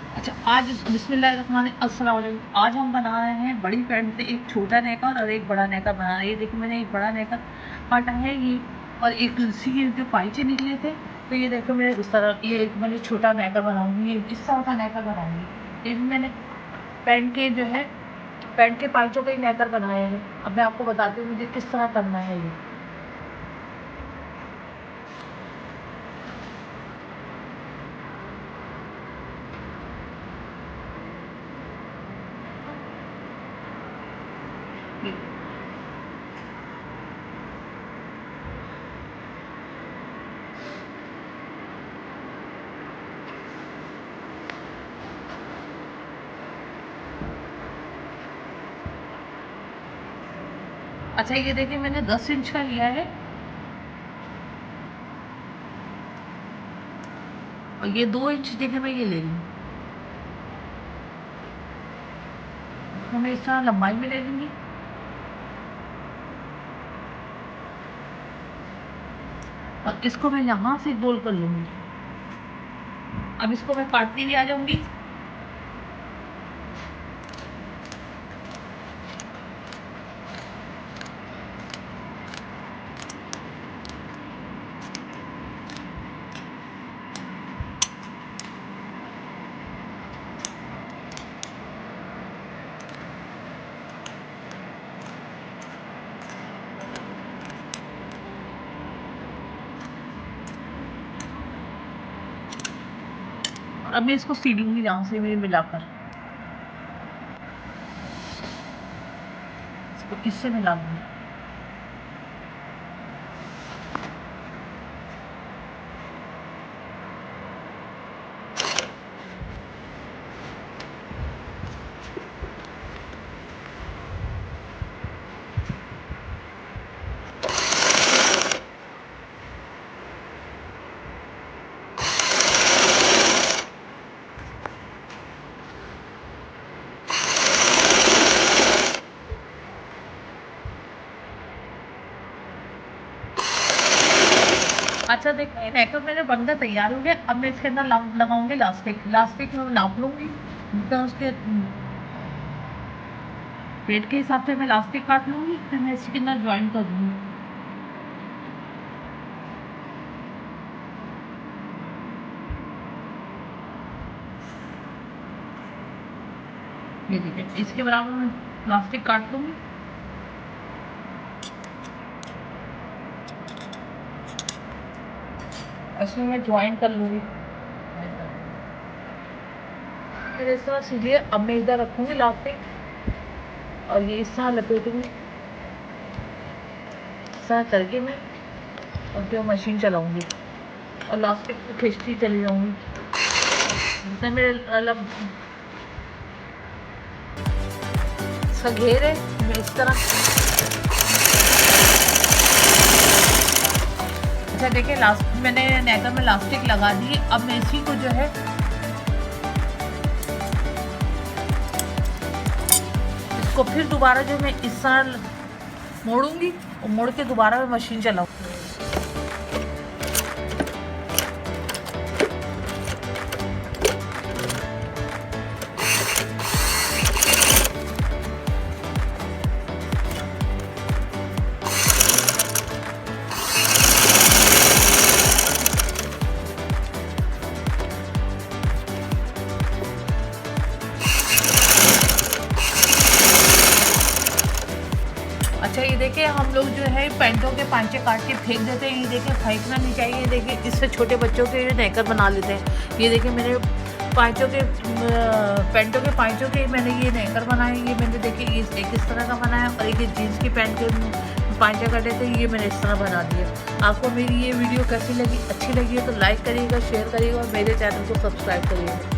अच्छा, आज अस्सलाम वालेकुम। आज हम बना रहे हैं बड़ी पैंट से एक छोटा नेकर और एक बड़ा नेकर बना रहे हैं। ये देखिए मैंने एक बड़ा नेकर काटा है ये, और एक इसी के जो पाइचे निकले थे, तो ये देखो मैंने इस तरह ये एक मैंने छोटा नेकर बनाऊंगी, ये इस तरह का नेकर बनाऊंगी। ये भी मैंने पैंट के जो है पैंट के पाइचों का ही नेकर बनाया है। अब मैं आपको बताती हूँ मुझे किस तरह करना है ये। अच्छा, ये देखिए मैंने 10 इंच का लिया है, और ये 2 इंच देखिए मैं ये ले लूँ, तो मैं इस तरह लंबाई में ले लूँगी। और इसको मैं यहाँ से गोल कर लूँगी। अब इसको मैं काटती हुई आ जाऊँगी। अब मैं इसको सीलूंगी यहाँ से मैं मिलाकर, इसको इससे मिला दूँगी। अच्छा देखिए नेकर मेरे बनकर तैयार हो गया। अब मैं इसके अंदर लगाऊंगी लास्टिक में नाप लूँगी, तो उसके पेट के हिसाब से मैं लास्टिक काट लूँगी, फिर मैं इसके अंदर ज्वाइन कर दूँगी। ये देखिए इसके बराबर मैं प्लास्टिक काट लूँगी। इसमें मैं ज्वाइन कर लूँगी। फिर इस तरह सीधे अब मैं इधर रखूँगी लास्टिक, और ये इस तरह लपेटूँगी, इस तरह करके मैं और फिर मशीन चलाऊँगी और लास्टिक को खींचती चली जाऊँगी। जिससे मेरे मतलब इसका घेर है, मैं इस तरह। अच्छा देखिए मैंने नेकर में लास्टिक लगा दी। अब मैं इसी को जो है इसको फिर दोबारा जो मैं इस तरह मोड़ूंगी और मोड़ के दोबारा मैं मशीन चलाऊंगी। अच्छा ये देखिए हम लोग जो है पैंटों के पांचे काट के फेंक देते हैं, ये देखिए फेंकना नहीं चाहिए। देखिए इससे छोटे बच्चों के नेकर बना लेते हैं। ये देखिए मेरे पैंटों के पांचों के मैंने ये नेकर बनाए। ये मैंने देखिए एक इस तरह का बनाया, और एक जीन्स की पैंट के पांचे काटे थे, ये मैंने इस तरह बना दिया। आपको मेरी ये वीडियो कैसी लगी, अच्छी लगी है तो लाइक करिएगा, शेयर करिएगा और मेरे चैनल को सब्सक्राइब करिएगा।